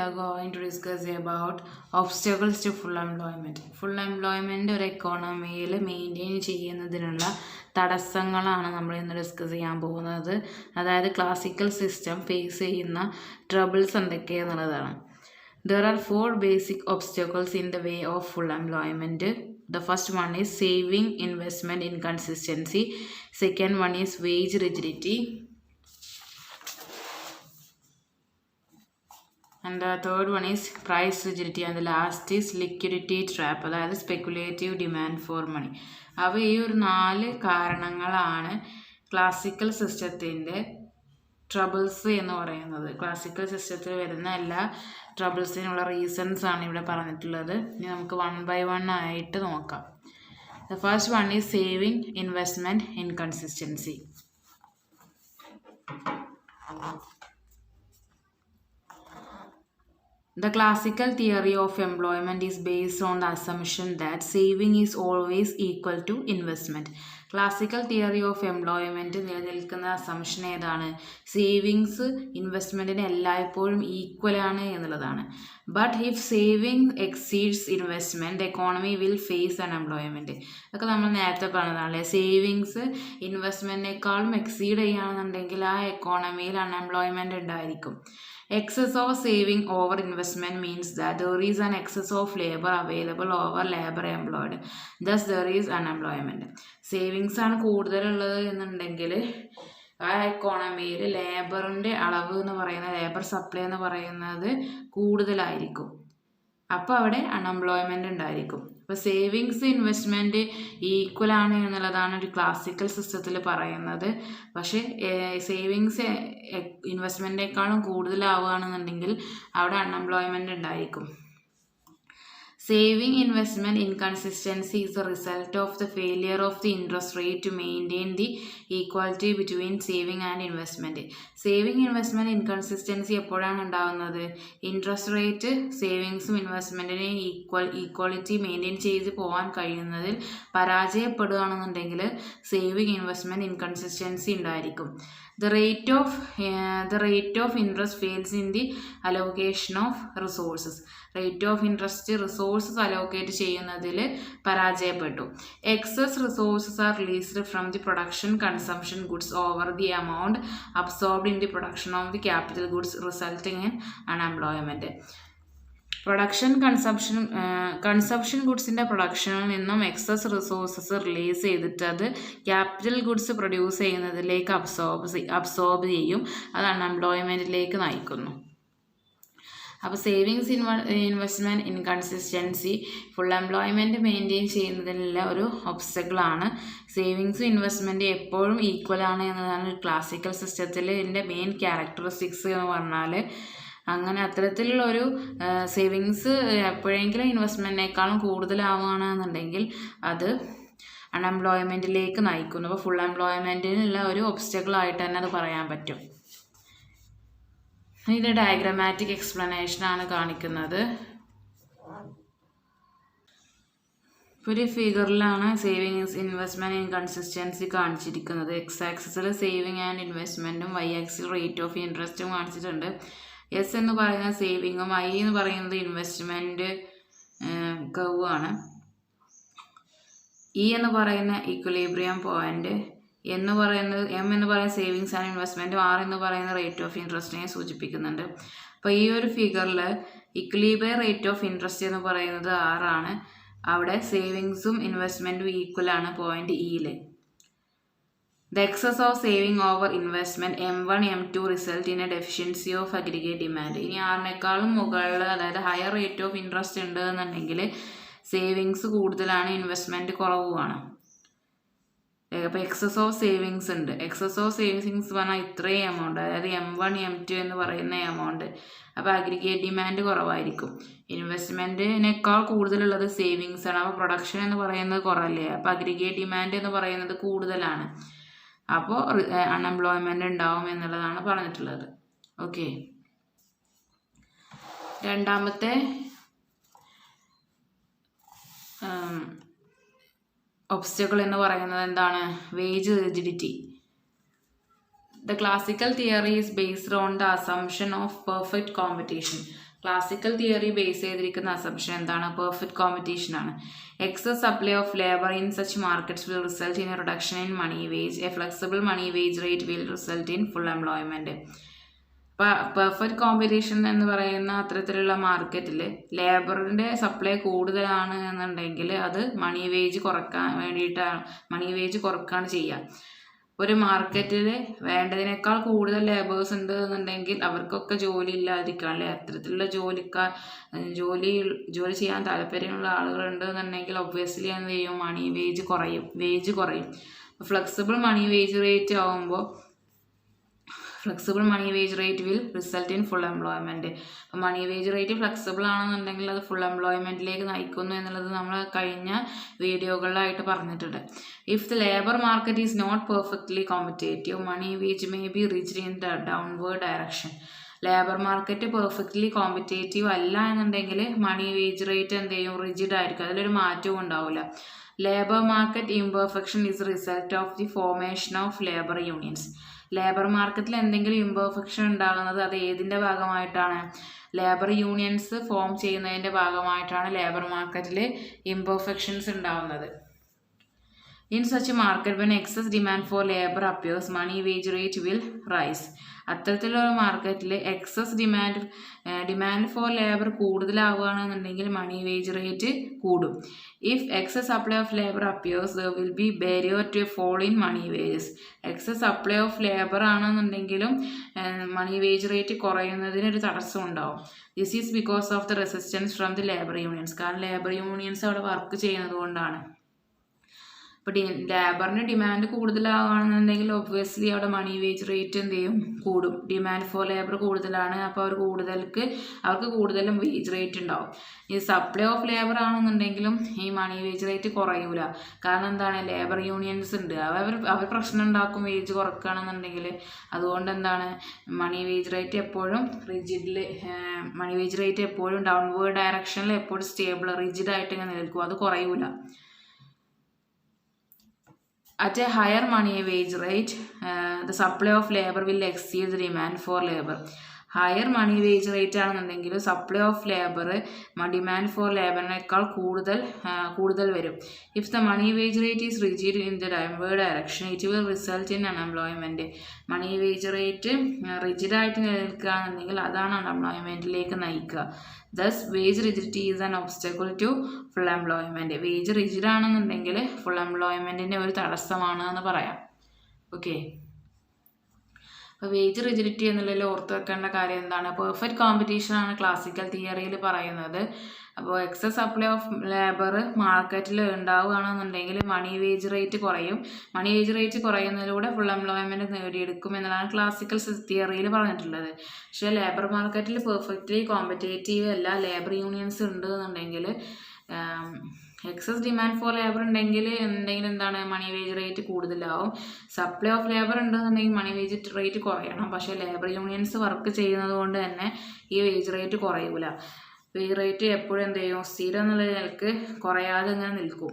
are going to discuss about obstacles to full employment. Full employment ഒരു എക്കോണമിയിൽ maintain ചെയ്യുന്നതിനുള്ള തടസ്സങ്ങളാണ് നമ്മൾ ഇന്ന് ഡിസ്കസ് ചെയ്യാൻ പോകുന്നത്. അതായത് ക്ലാസിക്കൽ സിസ്റ്റം ഫേസ് ചെയ്യുന്ന troubles എന്തൊക്കെയാണെന്നുള്ളതാണ്. There are 4 basic obstacles in the way of full employment. The first one is saving investment inconsistency. Second one is wage rigidity. And the third one is price rigidity. And the last is liquidity trap. അതായത് speculative demand for money. അപ്പോൾ ഈ ഒരു 4 കാരണങ്ങളാണ് classical സിസ്റ്റത്തിൻ്റെ troubles എന്ന് പറയുന്നത്. Classical സിസ്റ്റത്തിൽ വരുന്ന എല്ലാ ട്രബിൾസിനുള്ള റീസൺസ് ആണ് ഇവിടെ പറഞ്ഞിട്ടുള്ളത്. ഇനി നമുക്ക് 1 by 1 ആയിട്ട് നോക്കാം. The first one is saving investment inconsistency. The classical theory of employment is based on the assumption that saving is always equal to investment. Classical theory of employment നിലനിൽക്കുന്ന അസംഷൻ ഏതാണ്? Savings ഇൻവെസ്റ്റ്മെൻറ്റിന് എല്ലായ്പ്പോഴും ഈക്വലാണ് എന്നുള്ളതാണ്. But if saving exceeds investment economy will face unemployment. അതൊക്കെ നമ്മൾ നേരത്തെ പറഞ്ഞതാണല്ലേ. സേവിങ്സ് ഇൻവെസ്റ്റ്മെൻറ്റിനേക്കാളും എക്സീഡ് ചെയ്യുകയാണെന്നുണ്ടെങ്കിൽ ആ എക്കോണമിയിൽ അൺഎംപ്ലോയ്മെൻറ്റ് ഉണ്ടായിരിക്കും. Excess of saving over investment means that there is an excess of labor available over labor employed. Thus there is unemployment. Savings ആണ് കൂടുതലുള്ളത് എന്നുണ്ടെങ്കിൽ ആ എക്കോണമിയിൽ ലേബറിൻ്റെ അളവ് എന്ന് പറയുന്നത്, ലേബർ സപ്ലൈ എന്ന് പറയുന്നത് കൂടുതലായിരിക്കും. അപ്പോൾ അവിടെ അൺഎംപ്ലോയ്മെൻ്റ് ഉണ്ടായിരിക്കും. അപ്പോൾ സേവിങ്സ് ഇൻവെസ്റ്റ്മെൻറ്റ് ഈക്വൽ ആണ് എന്നുള്ളതാണ് ഒരു ക്ലാസിക്കൽ സിസ്റ്റത്തിൽ പറയുന്നത്. പക്ഷേ സേവിങ്സ് ഇൻവെസ്റ്റ്മെൻറ്റിനേക്കാളും കൂടുതലാവുകയാണെന്നുണ്ടെങ്കിൽ അവിടെ അൺഎംപ്ലോയ്മെൻ്റ് ഉണ്ടായിരിക്കും. Saving investment inconsistency is a result of the failure of the interest rate to maintain the equality between saving and investment. Saving investment inconsistency എപ്പോഴാണ് ഉണ്ടാകുന്നത്? ഇൻട്രസ്റ്റ് റേറ്റ് സേവിങ്സും ഇൻവെസ്റ്റ്മെൻറ്റിനെ ഈക്വാലിറ്റി മെയിൻറ്റെയിൻ ചെയ്ത് പോകാൻ കഴിയുന്നതിൽ പരാജയപ്പെടുകയാണെന്നുണ്ടെങ്കിൽ saving investment inconsistency ഉണ്ടായിരിക്കും. The rate of interest fails in the allocation of resources. Rate of interest resources allocate ചെയ്യുന്നതിൽ പരാജയപ്പെട്ടു. Excess resources are released from the production consumption goods over the amount absorbed in the production of the capital goods resulting in unemployment. Consumption ഗുഡ്സിൻ്റെ പ്രൊഡക്ഷനിൽ നിന്നും excess resources release ചെയ്തിട്ട് അത് capital goods produce ചെയ്യുന്നതിലേക്ക് absorb ചെയ്യും. അത് അൺഎംപ്ലോയ്മെൻറ്റിലേക്ക് നയിക്കുന്നു. അപ്പോൾ savings investment inconsistency full employment maintain ചെയ്യുന്നതിനുള്ള ഒരു ഒബ്സ്റ്റക്കിളാണ്. സേവിങ്സും ഇൻവെസ്റ്റ്മെൻറ്റ് എപ്പോഴും ഈക്വലാണ് എന്നതാണ് ക്ലാസിക്കൽ സിസ്റ്റത്തിൽ ഇതിൻ്റെ മെയിൻ ക്യാരക്ടറിസ്റ്റിക്സ് എന്ന് പറഞ്ഞാൽ. അങ്ങനെ അത്തരത്തിലുള്ള ഒരു സേവിങ്സ് എപ്പോഴെങ്കിലും ഇൻവെസ്റ്റ്മെൻറ്റിനേക്കാളും കൂടുതലാവുകയാണെന്നുണ്ടെങ്കിൽ അത് അൺഎംപ്ലോയ്മെൻറ്റിലേക്ക് നയിക്കുന്നു. അപ്പോൾ ഫുൾ എംപ്ലോയ്മെൻറ്റിനുള്ള ഒരു ഒബ്സ്റ്റക്കിളായിട്ട് തന്നെ അത് പറയാൻ പറ്റും. ഇത് ഡയഗ്രമാറ്റിക് എക്സ്പ്ലനേഷനാണ് കാണിക്കുന്നത്. ഒരു ഫിഗറിലാണ് സേവിങ്സ് ഇൻവെസ്റ്റ്മെൻറ്റ് ഇൻകൺസിസ്റ്റൻസി കാണിച്ചിരിക്കുന്നത്. എക്സ് ആക്സിസിൽ സേവിങ് ആൻഡ് ഇൻവെസ്റ്റ്മെൻറ്റും വൈ ആക്സിൽ റേറ്റ് ഓഫ് ഇൻട്രസ്റ്റും കാണിച്ചിട്ടുണ്ട്. എസ് എന്ന് പറയുന്ന സേവിങ്ങും ഐ എന്ന് പറയുന്നത് ഇൻവെസ്റ്റ്മെൻറ്റ് കർവ് ആണ്. ഇ എന്ന് പറയുന്ന ഇക്വിലിബ്രിയം പോയിന്റ്, എം എന്ന് പറയുന്ന സേവിങ്സ് ആൻഡ് ഇൻവെസ്റ്റ്മെൻറ്റും ആർ എന്ന് പറയുന്ന റേറ്റ് ഓഫ് ഇൻട്രസ്റ്റിനെ സൂചിപ്പിക്കുന്നുണ്ട്. അപ്പോൾ ഈ ഒരു ഫിഗറിൽ ഇക്വിലിബ്രിയം റേറ്റ് ഓഫ് ഇൻട്രസ്റ്റ് എന്ന് പറയുന്നത് ആറാണ്. അവിടെ സേവിങ്സും ഇൻവെസ്റ്റ്മെൻറ്റും ഈക്വലാണ് പോയിന്റ് ഇയിൽ. The excess of saving over investment M1, M2 result in a deficiency of aggregate demand. ഇനി ആറിനേക്കാളും മുകളിൽ അതായത് ഹയർ റേറ്റ് ഓഫ് ഇൻട്രസ്റ്റ് ഉണ്ട് എന്നുണ്ടെങ്കിൽ സേവിങ്സ് കൂടുതലാണ്, ഇൻവെസ്റ്റ്മെൻറ്റ് കുറവുമാണ്. അപ്പോൾ എക്സസ് ഓഫ് സേവിങ്സ് ഉണ്ട്. എക്സസ് ഓഫ് സേവിങ്സ് പറഞ്ഞാൽ ഇത്രയും എമൗണ്ട്, അതായത് M1, M2 എന്ന് പറയുന്ന എമൗണ്ട്. അപ്പോൾ അഗ്രിഗേറ്റ് ഡിമാൻഡ് കുറവായിരിക്കും. ഇൻവെസ്റ്റ്മെൻറ്റിനേക്കാൾ കൂടുതലുള്ളത് സേവിങ്സ് ആണ്. അപ്പോൾ പ്രൊഡക്ഷൻ എന്ന് പറയുന്നത് കുറവല്ലേ, അപ്പോൾ അഗ്രിഗേറ്റ് ഡിമാൻഡ് എന്ന് പറയുന്നത് കൂടുതലാണ്. അപ്പോൾ അൺഎംപ്ലോയ്മെൻ്റ് ഉണ്ടാവും എന്നുള്ളതാണ് പറഞ്ഞിട്ടുള്ളത്. ഓക്കെ, രണ്ടാമത്തെ ഒബ്സ്റ്റക്കിൾ എന്ന് പറയുന്നത് എന്താണ്? Wage rigidity. The classical theory is based on the assumption of perfect competition. Classical theory base ചെയ്തിരിക്കുന്ന അസംഷൻ എന്താണ്? പെർഫെക്റ്റ് കോമ്പറ്റീഷൻ ആണ്. Excess supply of labour in such markets will result in a reduction in money wage. A flexible money wage rate will result in full employment. Perfect competition എന്ന് പറയുന്ന അത്തരത്തിലുള്ള മാർക്കറ്റിൽ ലേബറിൻ്റെ supply കൂടുതലാണ് എന്നുണ്ടെങ്കിൽ അത് മണി wage കുറക്കാൻ വേണ്ടിയിട്ടാണ്, മണി വേജ് കുറക്കുകയാണ് ചെയ്യുക. ഒരു മാർക്കറ്റിൽ വേണ്ടതിനേക്കാൾ കൂടുതൽ ലേബേഴ്സ് ഉണ്ട് എന്നുണ്ടെങ്കിൽ അവർക്കൊക്കെ ജോലി ഇല്ലാതിരിക്കാനല്ലേ. അത്തരത്തിലുള്ള ജോലി ചെയ്യാൻ താല്പര്യമുള്ള ആളുകളുണ്ട് എന്നുണ്ടെങ്കിൽ ഒബ്വിയസ്ലി എന്ത് ചെയ്യും? മണി വേജ് കുറയും. ഫ്ലെക്സിബിൾ മണി വേജ് റേറ്റ് ആവുമ്പോൾ flexible money wage rate will result in full employment. അപ്പോൾ മണി വേജ് റേറ്റ് ഫ്ലെക്സിബിൾ ആണെന്നുണ്ടെങ്കിൽ അത് ഫുൾ എംപ്ലോയ്മെൻറ്റിലേക്ക് നയിക്കുന്നു എന്നുള്ളത് നമ്മൾ കഴിഞ്ഞ വീഡിയോകളിലായിട്ട് പറഞ്ഞിട്ടുണ്ട്. If the labour market is not perfectly competitive, money wage may be reached in the downward direction. Labour market perfectly competitive അല്ല എന്നുണ്ടെങ്കിൽ മണി വേജ് റേറ്റ് എന്ത് ചെയ്യും? റിജിഡ് ആയിരിക്കും, അതിലൊരു മാറ്റവും ഉണ്ടാവില്ല. Labour market imperfection is result of the formation of labour unions. Labour മാർക്കറ്റിൽ എന്തെങ്കിലും ഇംപെർഫെക്ഷൻ ഉണ്ടാകുന്നത് അത് ഏതിൻ്റെ ഭാഗമായിട്ടാണ്? ലേബർ യൂണിയൻസ് ഫോം ചെയ്യുന്നതിൻ്റെ ഭാഗമായിട്ടാണ് ലേബർ മാർക്കറ്റിൽ ഇംപെർഫെക്ഷൻസ് ഉണ്ടാകുന്നത്. In such a market, when excess demand for labor appears, money wage rate will rise. അത്തരത്തിലുള്ള മാർക്കറ്റിൽ എക്സസ് ഡിമാൻഡ് ഫോർ ലേബർ കൂടുതലാവുകയാണെന്നുണ്ടെങ്കിൽ മണി വേജ് റേറ്റ് കൂടും. If excess supply of labour appears there will be barrier to a fall in money wages. Excess supply of labour ആണെന്നുണ്ടെങ്കിലും money wage rate കുറയുന്നതിനൊരു തടസ്സം ഉണ്ടാവും. This is because of the resistance from the labour unions. കാരണം labour unions അവിടെ work ചെയ്യുന്നത് കൊണ്ടാണ്. അപ്പോൾ ലേബറിന് demand കൂടുതലാവുകയാണെന്നുണ്ടെങ്കിൽ obviously അവിടെ മണി വേജ് റേറ്റ് എന്ത് ചെയ്യും? കൂടും. ഡിമാൻഡ് ഫോർ ലേബർ കൂടുതലാണ്, അപ്പോൾ അവർക്ക് കൂടുതലും വേജ് റേറ്റ് ഉണ്ടാവും. ഈ സപ്ലൈ ഓഫ് ലേബർ ആണെന്നുണ്ടെങ്കിലും ഈ മണി വേജ് റേറ്റ് കുറയൂല. കാരണം എന്താണ്? ലേബർ യൂണിയൻസ് ഉണ്ട്, അവർ പ്രശ്നം ഉണ്ടാക്കും വേജ് കുറക്കുകയാണെന്നുണ്ടെങ്കിൽ. അതുകൊണ്ട് എന്താണ്? മണി വേജ് റേറ്റ് എപ്പോഴും മണി വേജ് റേറ്റ് എപ്പോഴും ഡൗൺവേർഡ് ഡയറക്ഷനിൽ എപ്പോഴും സ്റ്റേബിൾ റിജിഡായിട്ട് ഇങ്ങനെ നിൽക്കും, അത് കുറയൂല. At a higher money wage rate, the supply of labor will exceed the demand for labor. Higher money wage rate ആണെന്നുണ്ടെങ്കിൽ supply of labour demand for ലേബറിനേക്കാൾ കൂടുതൽ വരും. If the money wage rate is rigid in the downward direction it will result in unemployment. Money wage rate റിജിഡായിട്ട് നിലനിൽക്കുകയാണെന്നുണ്ടെങ്കിൽ അതാണ് അൺഎംപ്ലോയ്മെൻറ്റിലേക്ക് നയിക്കുക. Thus wage rigidity is an obstacle to full employment. Wage rigid ആണെന്നുണ്ടെങ്കിൽ full എംപ്ലോയ്മെൻറ്റിൻ്റെ ഒരു തടസ്സമാണ് എന്ന് പറയാം. ഓക്കെ, അപ്പോൾ വേജ് റിജിഡിറ്റി എന്നുള്ളതിൽ ഓർത്ത് വെക്കേണ്ട കാര്യം എന്താണ്? പെർഫെക്റ്റ് കോമ്പറ്റീഷൻ ആണ് ക്ലാസിക്കൽ തിയറിയിൽ പറയുന്നത്. അപ്പോൾ എക്സസ് സപ്ലൈ ഓഫ് ലേബർ മാർക്കറ്റിൽ ഉണ്ടാവുകയാണെന്നുണ്ടെങ്കിൽ മണി വേജ് റേറ്റ് കുറയും. മണി വേജ് റേറ്റ് കുറയുന്നതിലൂടെ ഫുൾ എംപ്ലോയ്മെൻറ്റ് നേടിയെടുക്കും എന്നതാണ് ക്ലാസിക്കൽ തിയറിയിൽ പറഞ്ഞിട്ടുള്ളത്. പക്ഷേ ലേബർ മാർക്കറ്റിൽ പെർഫെക്റ്റ്ലി കോമ്പറ്റേറ്റീവ് അല്ല, ലേബർ യൂണിയൻസ് ഉണ്ട് എന്നുണ്ടെങ്കിൽ എക്സസ് ഡിമാൻഡ് ഫോർ ലേബർ ഉണ്ടെങ്കിൽ എന്താണ്? മണി വേജ് റേറ്റ് കൂടുതലാവും. സപ്ലൈ ഓഫ് ലേബർ ഉണ്ടെന്നുണ്ടെങ്കിൽ മണി വേജ് റേറ്റ് കുറയണം. പക്ഷേ ലേബർ യൂണിയൻസ് വർക്ക് ചെയ്യുന്നത് കൊണ്ട് തന്നെ ഈ വേജ് റേറ്റ് കുറയൂല. വേജ് റേറ്റ് എപ്പോഴും എന്ത് ചെയ്യും? സ്ഥിരം എന്നുള്ള നിലക്ക് കുറയാതെ ഇങ്ങനെ നിൽക്കും.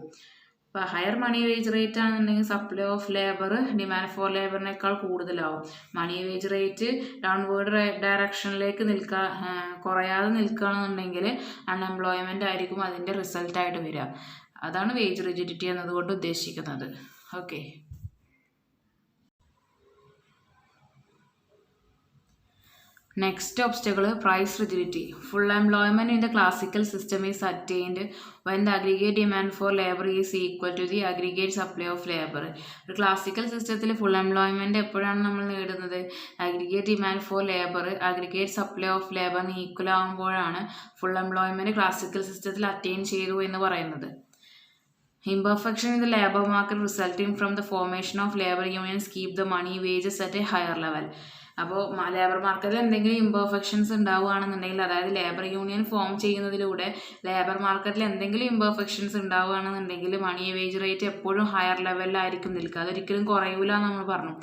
അപ്പോൾ ഹയർ മണി വേജ് റേറ്റ് ആണെന്നുണ്ടെങ്കിൽ supply of labour demand for ലേബറിനേക്കാൾ കൂടുതലാവും. മണി വേജ് റേറ്റ് ഡൗൺവേർഡ് ഡയറക്ഷനിലേക്ക് കുറയാതെ നിൽക്കുകയാണെന്നുണ്ടെങ്കിൽ അൺഎംപ്ലോയ്മെൻ്റ് ആയിരിക്കും അതിൻ്റെ റിസൾട്ടായിട്ട് വരിക. അതാണ് വേജ് റിജിഡിറ്റി എന്നതുകൊണ്ട് ഉദ്ദേശിക്കുന്നത്. Okay, next obstacle, price rigidity. Full employment in the classical system is attained when the aggregate demand for labor is equal to the aggregate supply of labor. ഒരു ക്ലാസിക്കൽ സിസ്റ്റത്തിൽ full employment എപ്പോഴാണ് നമ്മൾ നേടുന്നത്? Aggregate demand for labour aggregate supply of ലേബറിന് equal ആകുമ്പോഴാണ് full employment classical സിസ്റ്റത്തിൽ attain ചെയ്തു എന്ന് പറയുന്നത്. Imperfection in the labor market resulting from the formation of labor unions keep the money wages at a higher level. അപ്പോൾ labour മാർക്കറ്റിൽ എന്തെങ്കിലും imperfections ഉണ്ടാവുകയാണെന്നുണ്ടെങ്കിൽ, അതായത് ലേബർ യൂണിയൻ ഫോം ചെയ്യുന്നതിലൂടെ ലേബർ മാർക്കറ്റിൽ എന്തെങ്കിലും ഇംപെർഫെക്ഷൻസ് ഉണ്ടാവുകയാണെന്നുണ്ടെങ്കിൽ മണി വേജ് റേറ്റ് എപ്പോഴും ഹയർ ലെവലിലായിരിക്കും നിൽക്കുക, അതൊരിക്കലും കുറയൂല എന്ന് നമ്മൾ പറഞ്ഞു.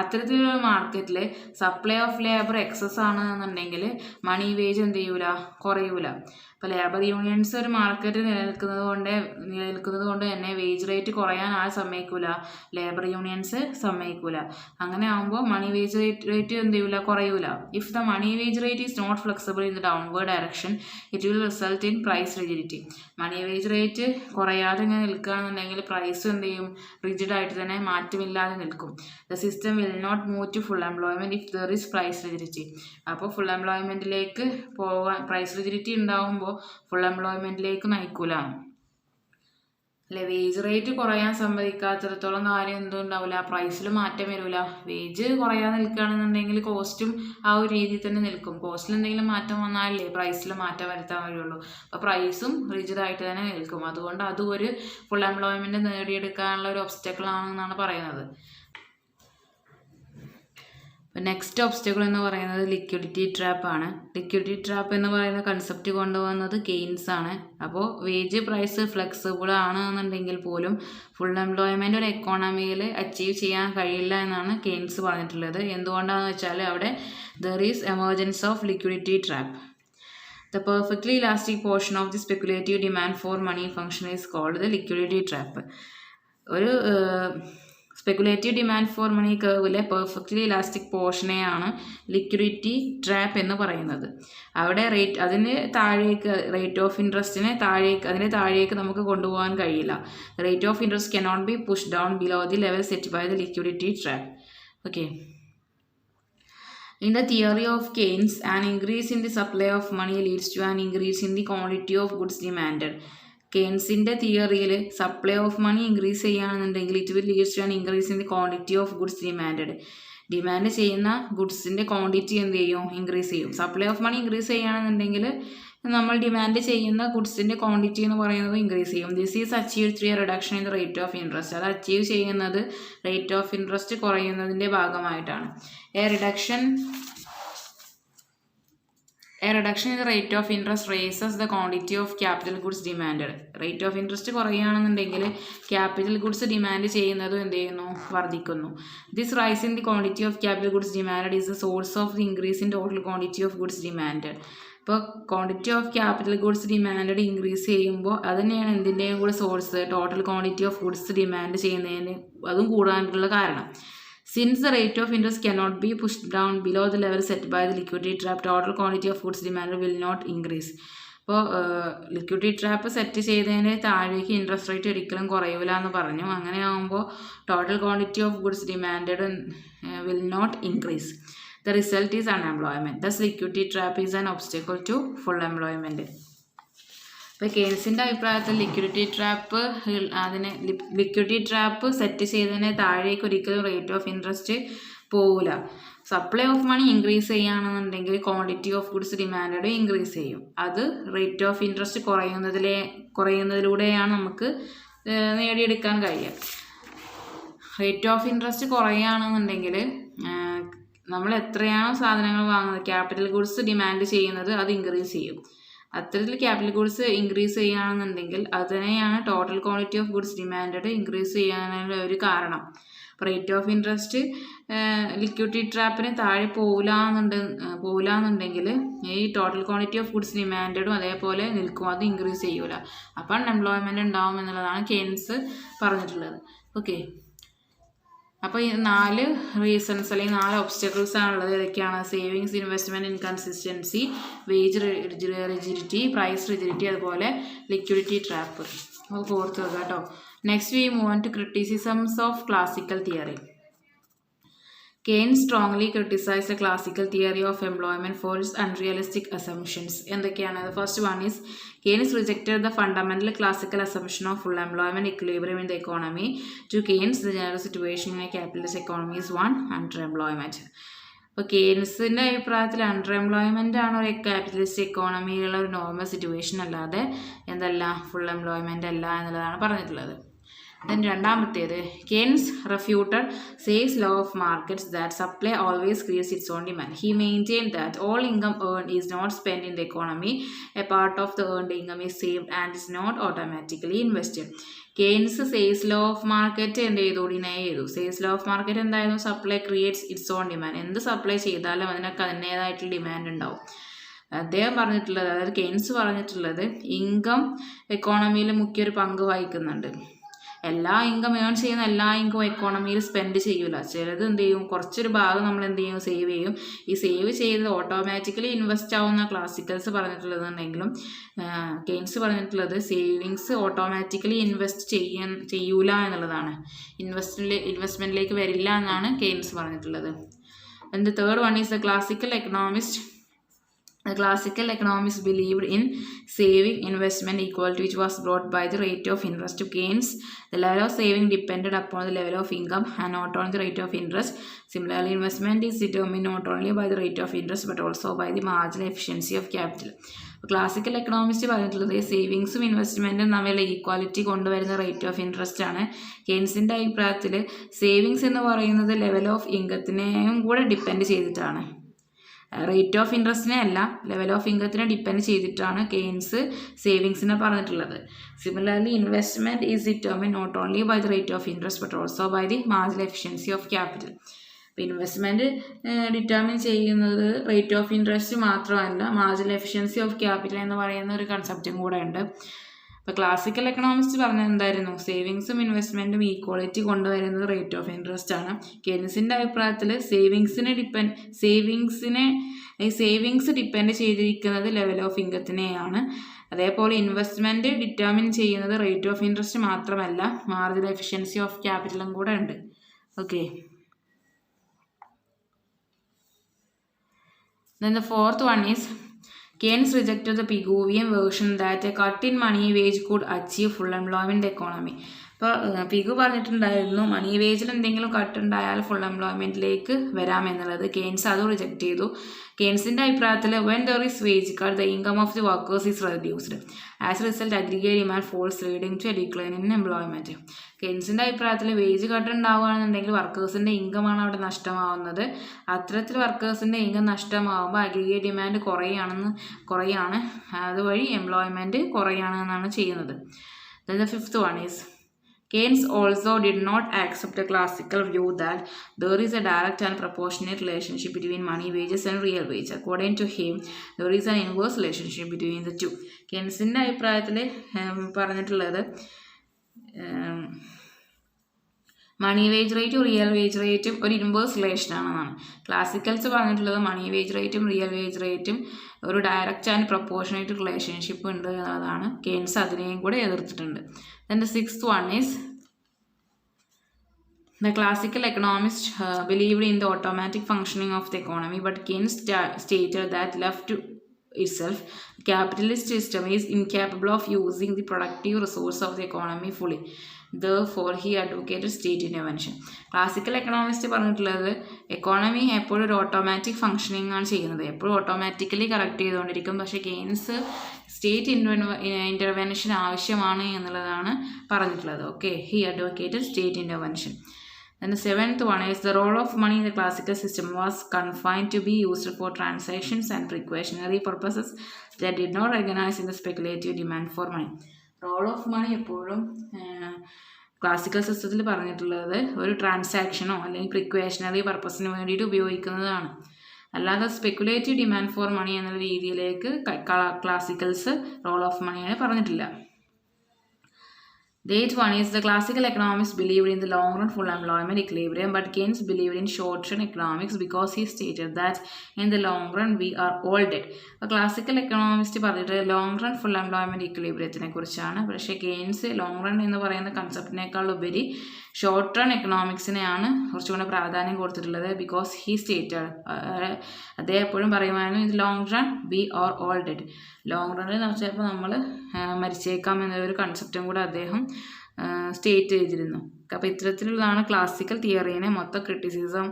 അത്തരത്തിലുള്ള മാർക്കറ്റിൽ സപ്ലൈ ഓഫ് ലേബർ എക്സസ് ആണെന്നുണ്ടെങ്കിൽ മണി വേജ് എന്ത് ചെയ്യൂല? കുറയൂല. ഇപ്പോൾ ലേബർ യൂണിയൻസ് ഒരു മാർക്കറ്റ് നിലനിൽക്കുന്നത് കൊണ്ട് തന്നെ വേജ് റേറ്റ് കുറയാൻ സമ്മതിക്കൂല, ലേബർ യൂണിയൻസ് സമ്മതിക്കൂല. അങ്ങനെ ആകുമ്പോൾ മണി വേജ് റേറ്റ് എന്ത് ചെയ്യൂല, കുറയൂല. If the money wage rate is not flexible in the downward direction it will result in price rigidity. Money wage rate കുറയാതെ ഇങ്ങനെ നിൽക്കുകയാണെന്നുണ്ടെങ്കിൽ പ്രൈസ് എന്ത് ചെയ്യും, റിജിഡ് ആയിട്ട് തന്നെ മാറ്റമില്ലാതെ നിൽക്കും. The system will not move to full employment if there is price rigidity. അപ്പോൾ full എംപ്ലോയ്മെന്റിലേക്ക് പോകാൻ പ്രൈസ് റിജിഡിറ്റി ഉണ്ടാകുമ്പോൾ ഫുൾ എംപ്ലോയ്മെന്റിലേക്ക് നയിക്കൂല. അല്ലെ, വേജ് റേറ്റ് കുറയാൻ സമ്മതിക്കാത്തിടത്തോളം കാര്യം എന്തും ഉണ്ടാവില്ല, പ്രൈസിൽ മാറ്റം വരില്ല. വേജ് കുറയാൻ നിൽക്കുകയാണെന്നുണ്ടെങ്കിൽ കോസ്റ്റും ആ ഒരു രീതിയിൽ തന്നെ നിൽക്കും. കോസ്റ്റിൽ എന്തെങ്കിലും മാറ്റം വന്നാലേ പ്രൈസിൽ മാറ്റം വരുത്താൻ വരികയുള്ളൂ. അപ്പോൾ പ്രൈസും റിജിഡായിട്ട് തന്നെ നിൽക്കും. അതുകൊണ്ട് അതും ഒരു ഫുൾ എംപ്ലോയ്മെന്റ് നേടിയെടുക്കാനുള്ള ഒരു ഒബ്സ്റ്റക്കിൾ ആണെന്നാണ് പറയുന്നത്. നെക്സ്റ്റ് ഒബ്സ്റ്റക്കിൾ എന്ന് പറയുന്നത് ലിക്വിഡിറ്റി ട്രാപ്പ് ആണ്. ലിക്വിഡിറ്റി ട്രാപ്പ് എന്ന് പറയുന്ന കൺസെപ്റ്റ് കൊണ്ടുവന്നത് കെയ്ൻസ് ആണ്. അപ്പോൾ വേജ് പ്രൈസ് ഫ്ലെക്സിബിൾ ആണ് എന്നുണ്ടെങ്കിൽ പോലും ഫുൾ എംപ്ലോയ്മെന്റ് ഒരു എക്കോണമിയിൽ അച്ചീവ് ചെയ്യാൻ കഴിയില്ല എന്നാണ് കെയ്ൻസ് പറഞ്ഞിട്ടുള്ളത്. എന്തുകൊണ്ടാണെന്ന് വെച്ചാൽ അവിടെ there is emergence of liquidity trap. The perfectly elastic portion of the speculative demand for money function is called the liquidity trap. ഒരു സ്പെക്കുലേറ്റീവ് ഡിമാൻഡ് ഫോർ മണി കർവിലെ പെർഫെക്റ്റ്ലി ഇലാസ്റ്റിക് പോർഷനെയാണ് ലിക്വിഡിറ്റി ട്രാപ്പ് എന്ന് പറയുന്നത്. അവിടെ അതിന് താഴേക്ക് റേറ്റ് ഓഫ് ഇൻട്രസ്റ്റിനെ അതിന് താഴേക്ക് നമുക്ക് കൊണ്ടുപോകാൻ കഴിയില്ല. Rate of interest cannot be push down below the level set by the liquidity trap. Okay. In the theory of Keynes, an increase in the supply of money leads to an increase in the quantity of goods demanded. കെയ്ൻസിൻ്റെ തിയറിയിൽ supply of money increase ചെയ്യുകയാണെന്നുണ്ടെങ്കിൽ it will leads to an increase in the quantity of goods demanded. Demand ചെയ്യുന്ന ഗുഡ്സിൻ്റെ quantity എന്ത് ചെയ്യും, increase ചെയ്യും. Supply of money increase ചെയ്യുകയാണെന്നുണ്ടെങ്കിൽ നമ്മൾ ഡിമാൻഡ് ചെയ്യുന്ന ഗുഡ്സിൻ്റെ ക്വാണ്ടിറ്റി എന്ന് പറയുന്നത് ഇൻക്രീസ് ചെയ്യും. This is achieve through A reduction in the rate of interest. അത് അച്ചീവ് ചെയ്യുന്നത് റേറ്റ് ഓഫ് ഇൻട്രസ്റ്റ് കുറയുന്നതിൻ്റെ ഭാഗമായിട്ടാണ്. A reduction in the rate of interest raises the quantity of capital goods demanded. Rate of interest കുറയുകയാണെന്നുണ്ടെങ്കിൽ capital goods demand ചെയ്യുന്നതും എന്ത് ചെയ്യുന്നു, വർദ്ധിക്കുന്നു. This rise in the quantity of capital goods demand is the source of the increase in total quantity of goods demand. ഇപ്പോൾ quantity of capital goods demand increase ചെയ്യുമ്പോൾ അത് തന്നെയാണ് എന്തിൻ്റെയും കൂടെ source, total quantity of goods demand ചെയ്യുന്നതിന് അതും കൂടാനുള്ള കാരണം. Since the rate of interest cannot be pushed down below the level set by the liquidity trap, total quantity of goods demanded will not increase. അപ്പോൾ liquidity trap set ചെയ്തതിന് താഴേക്ക് interest rate ഒരിക്കലും കുറയില്ല എന്ന് പറഞ്ഞു. അങ്ങനെ ആകുമ്പോൾ total quantity of goods demanded will not increase. The result is unemployment. Thus liquidity trap is an obstacle to full employment. ഇപ്പോൾ കെയ്ൻസിൻ്റെ അഭിപ്രായത്തിൽ ലിക്വിഡിറ്റി ട്രാപ്പ് സെറ്റ് ചെയ്തതിന് താഴേക്ക് ഒരിക്കലും റേറ്റ് ഓഫ് ഇൻട്രസ്റ്റ് പോവില്ല. സപ്ലൈ ഓഫ് മണി ഇൻക്രീസ് ചെയ്യുകയാണെന്നുണ്ടെങ്കിൽ quantity of goods demand increase ചെയ്യും. അത് റേറ്റ് ഓഫ് ഇൻട്രസ്റ്റ് കുറയുന്നതിലൂടെയാണ് നമുക്ക് നേടിയെടുക്കാൻ കഴിയുക. റേറ്റ് ഓഫ് ഇൻട്രസ്റ്റ് കുറയുകയാണെന്നുണ്ടെങ്കിൽ നമ്മൾ എത്രയാണോ സാധനങ്ങൾ വാങ്ങുന്നത്, ക്യാപിറ്റൽ ഗുഡ്സ് ഡിമാൻഡ് ചെയ്യുന്നത് അത് ഇൻക്രീസ് ചെയ്യും. അത്തരത്തിൽ ക്യാപിറ്റൽ ഗുഡ്സ് ഇൻക്രീസ് ചെയ്യുകയാണെന്നുണ്ടെങ്കിൽ അതിനെയാണ് total quantity of goods demand increase ചെയ്യാനുള്ള ഒരു കാരണം. റേറ്റ് ഓഫ് ഇൻട്രസ്റ്റ് ലിക്വിഡിറ്റി ട്രാപ്പിന് താഴെ പോവില്ലാന്നുണ്ടെങ്കിൽ ഈ ടോട്ടൽ ക്വാണ്ടിറ്റി ഓഫ് ഗുഡ്സ് ഡിമാൻഡും അതേപോലെ നിൽക്കും, അത് ഇൻക്രീസ് ചെയ്യൂല. അപ്പം അൺഎംപ്ലോയ്മെൻറ്റ് ഉണ്ടാവും എന്നുള്ളതാണ് കെയ്ൻസ് പറഞ്ഞിട്ടുള്ളത്. ഓക്കെ. അപ്പോൾ ഈ 4 റീസൺസ് അല്ലെങ്കിൽ 4 ഒബ്സ്റ്റക്കിൾസ് ആണുള്ളത്. ഏതൊക്കെയാണ്? Savings, investment inconsistency, wage rigidity, price rigidity, അതുപോലെ ലിക്വിഡിറ്റി ട്രാപ്പ്. അത് ഓർത്ത് വെക്കുക കേട്ടോ. Next we move on to criticisms of classical theory. Keynes strongly criticized the classical theory of employment for its unrealistic assumptions. എന്തൊക്കെയാണ്? The first one is Keynes rejected the fundamental classical assumption of full employment equilibrium in the economy. To Keynes, the general situation in a capitalist economy is one underemployment. അപ്പോൾ കെയ്ൻസിൻ്റെ അഭിപ്രായത്തിൽ അണ്ടർഎംപ്ലോയ്മെൻ്റ് ആണ് ഒരു capitalist എക്കോണമിയിലുള്ള ഒരു normal situation, അല്ലാതെ full employment അല്ല എന്നുള്ളതാണ് പറഞ്ഞിട്ടുള്ളത്. Then രണ്ടാമത്തേത്, Keynes refuted Say's law of markets that supply always creates its own demand. He maintained that all income earned is not spent in the economy. A part of the earned income is saved and is not automatically invested. Keynes Say's law of market deny ചെയ്തു. Say's law of market എന്തായിരുന്നു? Supply creates its own demand. എന്ത് supply ചെയ്താലും അതിനൊക്കെ അതിൻ്റേതായിട്ടുള്ള demand ഉണ്ടാവും. അദ്ദേഹം പറഞ്ഞിട്ടുള്ളത്, അതായത് കെയ്ൻസ് പറഞ്ഞിട്ടുള്ളത്, ഇൻകം എക്കോണമിയിൽ മുഖ്യൊരു പങ്ക് വഹിക്കുന്നുണ്ട്. എല്ലാ ഇൻകം ഏൺ ചെയ്യുന്ന എല്ലാ ഇൻകം എക്കോണമിയിൽ സ്പെൻഡ് ചെയ്യൂല. ചിലത് എന്ത് ചെയ്യും, കുറച്ചൊരു ഭാഗം നമ്മൾ എന്ത് ചെയ്യും, സേവ് ചെയ്യും. ഈ സേവ് ചെയ്ത് ഓട്ടോമാറ്റിക്കലി ഇൻവെസ്റ്റ് ആവുന്ന ക്ലാസിക്കൽസ് പറഞ്ഞിട്ടുള്ളതെന്നുണ്ടെങ്കിലും കെയ്ൻസ് പറഞ്ഞിട്ടുള്ളത് സേവിങ്സ് ഓട്ടോമാറ്റിക്കലി ഇൻവെസ്റ്റ് ചെയ്യൂല എന്നുള്ളതാണ്. ഇൻവെസ്റ്റ്മെന്റിലേക്ക് വരില്ല എന്നാണ് കെയ്ൻസ് പറഞ്ഞിട്ടുള്ളത്. And the third one is the classical economists. The classical economists believed in saving investment equality, which was brought by the rate of interest. To Keynes, the level of saving depended upon the level of income and not on the rate of interest. Similarly, investment is determined not only by the rate of interest but also by the marginal efficiency of capital. Classical economist പറഞ്ഞിട്ടുള്ളത് സേവിങ്സും ഇൻവെസ്റ്റ്മെൻറ്റും തമ്മിലുള്ള equality കൊണ്ടുവരുന്ന rate of interest ആണ്. കെയ്ൻസിൻ്റെ അഭിപ്രായത്തിൽ savings എന്ന് പറയുന്നത് level of ഇൻകത്തിനെയും കൂടെ depend ചെയ്തിട്ടാണ്. Rate of ഇൻട്രസ്റ്റിനെ അല്ല, ലെവൽ ഓഫ് ഇൻകത്തിനെ ഡിപ്പെൻഡ് ചെയ്തിട്ടാണ് കെയ്ൻസ് സേവിങ്സിനെ പറഞ്ഞിട്ടുള്ളത്. Similarly investment is determine not only by the rate of interest but also by the marginal efficiency of capital. അപ്പോൾ ഇൻവെസ്റ്റ്മെൻറ്റ് ഡിറ്റർമിൻ ചെയ്യുന്നത് റേറ്റ് ഓഫ് ഇൻട്രസ്റ്റ് മാത്രമല്ല, മാർജിനൽ എഫിഷ്യൻസി ഓഫ് ക്യാപിറ്റൽ എന്ന് പറയുന്ന ഒരു കൺസെപ്റ്റും കൂടെ ഉണ്ട്. അപ്പോൾ ക്ലാസിക്കൽ എക്കണോമിസ്റ്റ് പറഞ്ഞത് എന്തായിരുന്നു, സേവിങ്സും ഇൻവെസ്റ്റ്മെൻറ്റും ഈക്വാലിറ്റി കൊണ്ടുവരുന്നത് റേറ്റ് ഓഫ് ഇൻട്രസ്റ്റ് ആണ്. കെയ്ൻസിൻ്റെ അഭിപ്രായത്തിൽ സേവിങ്സ് ഡിപ്പെൻഡ് ചെയ്തിരിക്കുന്നത് ലെവൽ ഓഫ് ഇൻകത്തിനെയാണ്. അതേപോലെ ഇൻവെസ്റ്റ്മെൻറ്റ് ഡിറ്റർമിൻ ചെയ്യുന്നത് റേറ്റ് ഓഫ് ഇൻട്രസ്റ്റ് മാത്രമല്ല, മാർജിനൽ എഫിഷ്യൻസി ഓഫ് ക്യാപിറ്റലും കൂടെ ഉണ്ട്. Okay. Then the fourth one is Keynes rejected the Pigouvian version that a cut in money wage could achieve full employment economy. ഇപ്പോൾ പിഗു പറഞ്ഞിട്ടുണ്ടായിരുന്നു മണി വേജിൽ എന്തെങ്കിലും cut ഉണ്ടായാൽ full എംപ്ലോയ്മെൻറ്റിലേക്ക് വരാമെന്നുള്ളത്. കെയ്ൻസ് അത് റിജക്റ്റ് ചെയ്തു. കെയ്ൻസിൻ്റെ അഭിപ്രായത്തിൽ when there is wage cut the income of the workers is reduced. As result aggregate demand falls leading to a decline in employment. കെയ്ൻസിൻ്റെ അഭിപ്രായത്തിൽ വേജ് കട്ട് ഉണ്ടാവുകയാണെന്നുണ്ടെങ്കിൽ വർക്കേഴ്സിൻ്റെ ഇൻകമാണ് അവിടെ നഷ്ടമാവുന്നത്. അത്തരത്തിൽ വർക്കേഴ്സിൻ്റെ ഇൻകം നഷ്ടമാകുമ്പോൾ അഗ്രിഗേറ്റ് ഡിമാൻഡ് കുറയാണ്, അതുവഴി എംപ്ലോയ്മെൻറ്റ് കുറയാണെന്നാണ് ചെയ്യുന്നത്. Then the fifth one is Keynes also did not accept the classical view that there is a direct and proportionate relationship between money wages and real wage. According to him, there is an inverse relationship between the two. കെയ്ൻസിൻ്റെ അഭിപ്രായത്തിൽ പറഞ്ഞിട്ടുള്ളത് മണി wage റേറ്റും real wage റേറ്റും ഒരു inverse relation ആണെന്നാണ്. Classicals പറഞ്ഞിട്ടുള്ളത് മണി wage റേറ്റും real wage റേറ്റും ഒരു ഡയറക്റ്റ് ആൻഡ് പ്രൊപ്പോർഷനേറ്റ് റിലേഷൻഷിപ്പ് ഉണ്ട് എന്നതാണ്. കെയ്ൻസ് അതിനെയും കൂടെ എതിർത്തിട്ടുണ്ട്. Then the sixth one is the classical economists believed in the automatic functioning of the economy, but Keynes stated that left to itself, the capitalist system is incapable of using the productive resource of the economy fully. Therefore, he advocated state intervention. Classical economist പറഞ്ഞിട്ടുള്ളത് economy എപ്പോഴും ഒരു automatic functioning ആണ് ചെയ്യുന്നത്, എപ്പോഴും automatically correct ചെയ്തുകൊണ്ടിരിക്കും. പക്ഷേ Keynes state intervention ആവശ്യമാണ് എന്നുള്ളതാണ് പറഞ്ഞിട്ടുള്ളത്. Okay, he advocated state intervention. Then the seventh one is the role of money in the classical system was confined to be used for transactions and precautionary purposes that did not recognize in the speculative demand for money. Role of money എപ്പോഴും classical സിസ്റ്റത്തിൽ പറഞ്ഞിട്ടുള്ളത് ഒരു ട്രാൻസാക്ഷനോ അല്ലെങ്കിൽ പ്രിക്വേഷനറി പർപ്പസിന് വേണ്ടിയിട്ട് ഉപയോഗിക്കുന്നതാണ്. അല്ലാതെ speculative demand for മണി എന്നുള്ള രീതിയിലേക്ക് ക്ലാസിക്കൽസ് റോൾ ഓഫ് മണിയെ പറഞ്ഞിട്ടില്ല. The eighth one is the classical economists believed in the long run full employment equilibrium, but Keynes believed in short run economics because he stated that in the long run we are all dead. അപ്പോൾ classical economist പറഞ്ഞിട്ട് long run full employment ഇക്വിലിബ്രിയത്തിനെ കുറിച്ചാണ്. പക്ഷേ Keynes long run എന്ന് പറയുന്ന കൺസെപ്റ്റിനേക്കാൾ ഉപരി short run എക്കണോമിക്സിനെയാണ് കുറച്ചുകൂടെ പ്രാധാന്യം കൊടുത്തിട്ടുള്ളത്. ബിക്കോസ് ഹി സ്റ്റേറ്റഡ്, അദ്ദേഹം എപ്പോഴും പറയുമായിരുന്നു ഇത് long run we are all dead. Long റണ്ണിൽ ചിലപ്പോൾ നമ്മൾ മരിച്ചേക്കാം എന്നൊരു കൺസെപ്റ്റും കൂടെ അദ്ദേഹം സ്റ്റേറ്റ് ചെയ്തിരുന്നു. അപ്പോൾ ഇത്തരത്തിലുള്ളതാണ് ക്ലാസിക്കൽ തിയറീനെ മൊത്തം ക്രിറ്റിസിസം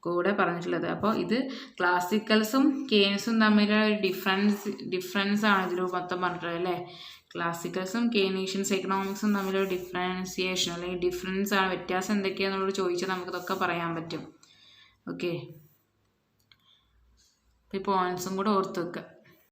കൂടെ പറഞ്ഞിട്ടുള്ളത്. അപ്പോൾ ഇത് ക്ലാസിക്കൽസും കെയ്ൻസും തമ്മിലുള്ള ഡിഫറൻസ് ആണ് ഇതിൽ മൊത്തം പറഞ്ഞിട്ടുള്ളത് അല്ലേ. ക്ലാസിക്കൽസും കെയ്നീഷ്യൻസ് എക്കണോമിക്സും തമ്മിലൊരു ഡിഫറൻസിയേഷൻ അല്ലെങ്കിൽ ഡിഫറൻസ് ആണ്, വ്യത്യാസം എന്തൊക്കെയാണെന്നുള്ളത് ചോദിച്ചാൽ നമുക്കിതൊക്കെ പറയാൻ പറ്റും. ഓക്കെ, ഈ പോയിൻറ്റ്സും കൂടെ ഓർത്ത് വെക്കുക.